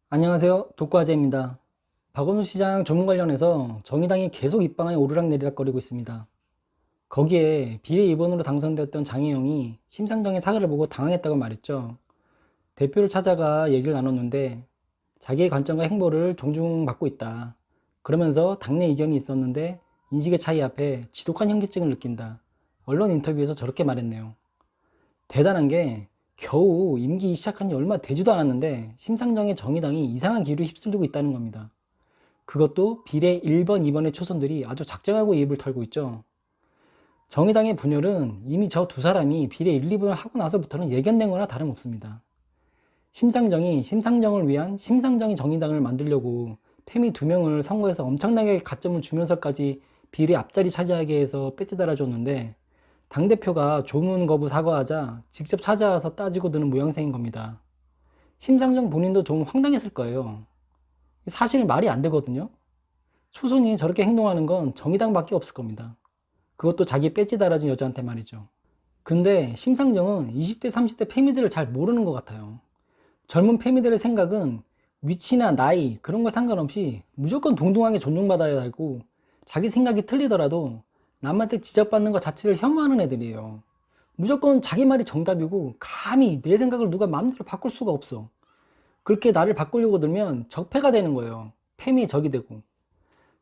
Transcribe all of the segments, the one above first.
안녕하세요. 독과제입니다. 박원순 시장 조문 관련해서 정의당이 계속 입방아에 오르락내리락거리고 있습니다. 거기에 비례 2번으로 당선되었던 장혜영이 심상정의 사과를 보고 당황했다고 말했죠. 대표를 찾아가 얘기를 나눴는데 자기의 관점과 행보를 존중받고 있다. 그러면서 당내 이견이 있었는데 인식의 차이 앞에 지독한 현기증을 느낀다. 언론 인터뷰에서 저렇게 말했네요. 대단한 게 겨우 임기 시작한 지 얼마 되지도 않았는데 심상정의 정의당이 이상한 기류에 휩쓸리고 있다는 겁니다. 그것도 비례 1번, 2번의 초선들이 아주 작정하고 입을 털고 있죠. 정의당의 분열은 이미 저 두 사람이 비례 1, 2번을 하고 나서부터는 예견된 거나 다름없습니다. 심상정이 심상정을 위한 심상정의 정의당을 만들려고 패미 두 명을 선거에서 엄청나게 가점을 주면서까지 비례 앞자리 차지하게 해서 배지 달아줬는데 당대표가 조문 거부 사과하자 직접 찾아와서 따지고 드는 모양새인 겁니다. 심상정 본인도 좀 황당했을 거예요. 사실 말이 안 되거든요. 초선이 저렇게 행동하는 건 정의당밖에 없을 겁니다. 그것도 자기 배지 달아준 여자한테 말이죠. 근데 심상정은 20대 30대 패미들을 잘 모르는 것 같아요. 젊은 패미들의 생각은 위치나 나이 그런 거 상관없이 무조건 동등하게 존중받아야 하고 자기 생각이 틀리더라도 남한테 지적받는 것 자체를 혐오하는 애들이에요. 무조건 자기 말이 정답이고 감히 내 생각을 누가 마음대로 바꿀 수가 없어. 그렇게 나를 바꾸려고 들면 적폐가 되는 거예요. 패미의 적이 되고.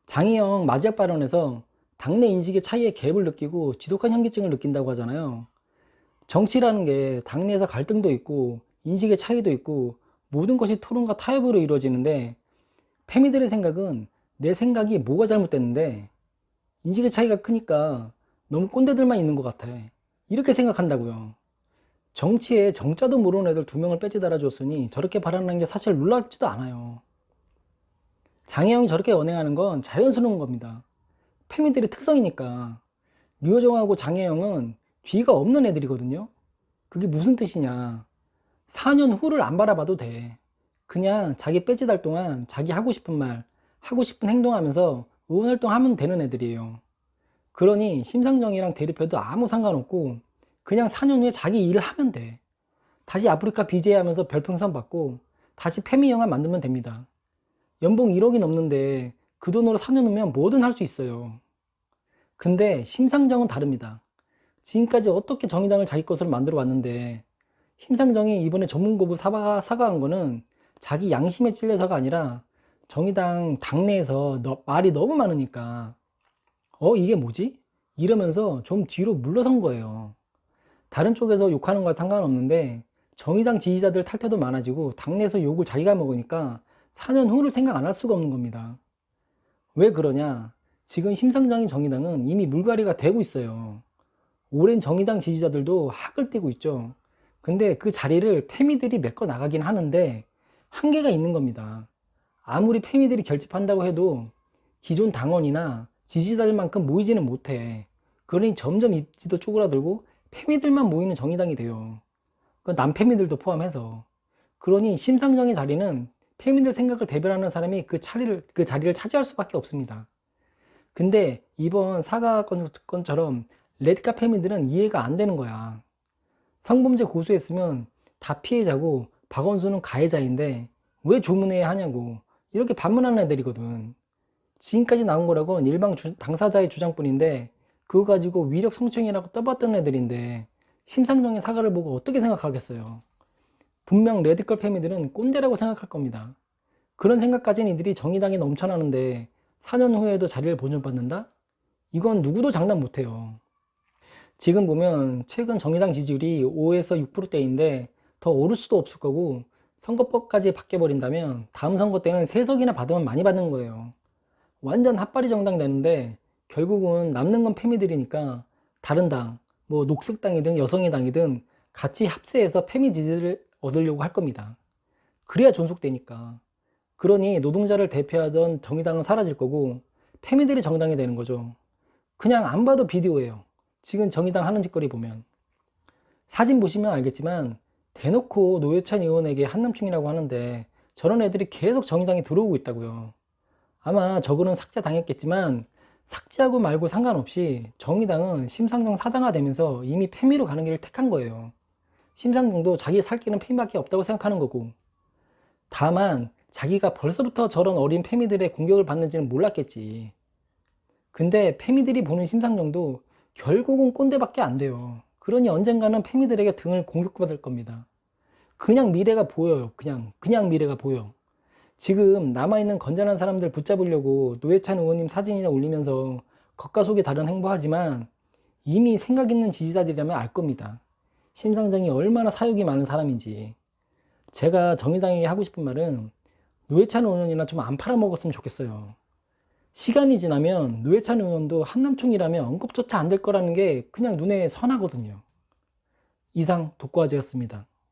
장희영 마지막 발언에서 당내 인식의 차이에 갭을 느끼고 지독한 현기증을 느낀다고 하잖아요. 정치라는 게 당내에서 갈등도 있고 인식의 차이도 있고 모든 것이 토론과 타협으로 이루어지는데 패미들의 생각은 내 생각이 뭐가 잘못됐는데 인식의 차이가 크니까 너무 꼰대들만 있는 것 같아. 이렇게 생각한다고요. 정치에 정자도 모르는 애들 두 명을 배지 달아줬으니 저렇게 발언하는 게 사실 놀랍지도 않아요. 장혜영이 저렇게 언행하는 건 자연스러운 겁니다. 패미들의 특성이니까. 류호정하고 장혜영은 뒤가 없는 애들이거든요. 그게 무슨 뜻이냐. 4년 후를 안 바라봐도 돼. 그냥 자기 배지 달 동안 자기 하고 싶은 말, 하고 싶은 행동하면서 의원활동 하면 되는 애들이에요. 그러니 심상정이랑 대립해도 아무 상관없고 그냥 4년 후에 자기 일을 하면 돼. 다시 아프리카 BJ 하면서 별풍선 받고 다시 패미 영화 만들면 됩니다. 연봉 1억이 넘는데 그 돈으로 4년 후면 뭐든 할 수 있어요. 근데 심상정은 다릅니다. 지금까지 어떻게 정의당을 자기 것으로 만들어 왔는데 심상정이 이번에 전문고부 사과한 거는 자기 양심에 찔려서가 아니라 정의당 당내에서 말이 너무 많으니까 이게 뭐지? 이러면서 좀 뒤로 물러선 거예요. 다른 쪽에서 욕하는 건 상관없는데 정의당 지지자들 탈퇴도 많아지고 당내에서 욕을 자기가 먹으니까 4년 후를 생각 안 할 수가 없는 겁니다. 왜 그러냐? 지금 심상정의 정의당은 이미 물갈이가 되고 있어요. 오랜 정의당 지지자들도 학을 떼고 있죠. 근데 그 자리를 패미들이 메꿔 나가긴 하는데 한계가 있는 겁니다. 아무리 패미들이 결집한다고 해도 기존 당원이나 지지자들만큼 모이지는 못해. 그러니 점점 입지도 쪼그라들고 패미들만 모이는 정의당이 돼요. 그 남패미들도 포함해서. 그러니 심상정의 자리는 패미들 생각을 대변하는 사람이 그 자리를 차지할 수밖에 없습니다. 근데 이번 사과 건처럼 레드카 패미들은 이해가 안 되는 거야. 성범죄 고소했으면 다 피해자고 박원순은 가해자인데 왜 조문회에 하냐고 이렇게 반문하는 애들이거든. 지금까지 나온 거라곤 일방 당사자의 주장뿐인데 그거 가지고 위력 성추행이라고 떠받드는 애들인데 심상정의 사과를 보고 어떻게 생각하겠어요. 분명 레드컬 패미들은 꼰대라고 생각할 겁니다. 그런 생각 가진 이들이 정의당에 넘쳐나는데 4년 후에도 자리를 보존받는다? 이건 누구도 장담 못해요. 지금 보면 최근 정의당 지지율이 5에서 6%대인데 더 오를 수도 없을 거고 선거법까지 바뀌어버린다면 다음 선거 때는 3석이나 받으면 많이 받는 거예요. 완전 핫바리 정당 되는데 결국은 남는 건 패미들이니까 다른 당, 뭐 녹색당이든 여성의 당이든 같이 합세해서 패미 지지를 얻으려고 할 겁니다. 그래야 존속되니까. 그러니 노동자를 대표하던 정의당은 사라질 거고 패미들이 정당이 되는 거죠. 그냥 안 봐도 비디오예요. 지금 정의당 하는 짓거리 보면. 사진 보시면 알겠지만 대놓고 노회찬 의원에게 한남충이라고 하는데 저런 애들이 계속 정의당에 들어오고 있다고요. 아마 저거는 삭제당했겠지만 삭제하고 말고 상관없이 정의당은 심상정 사당화 되면서 이미 패미로 가는 길을 택한 거예요. 심상정도 자기 살 길은 패미밖에 없다고 생각하는 거고. 다만 자기가 벌써부터 저런 어린 패미들의 공격을 받는지는 몰랐겠지. 근데 패미들이 보는 심상정도 결국은 꼰대밖에 안 돼요. 그러니 언젠가는 패미들에게 등을 공격받을 겁니다. 그냥 미래가 보여요. 그냥 미래가 보여. 지금 남아있는 건전한 사람들 붙잡으려고 노회찬 의원님 사진이나 올리면서 겉과 속이 다른 행보하지만 이미 생각 있는 지지자들이라면 알 겁니다. 심상정이 얼마나 사욕이 많은 사람인지. 제가 정의당에게 하고 싶은 말은 노회찬 의원이나 좀 안 팔아먹었으면 좋겠어요. 시간이 지나면 노회찬 의원도 한남총이라면 언급조차 안 될 거라는 게 그냥 눈에 선하거든요. 이상 독과제였습니다.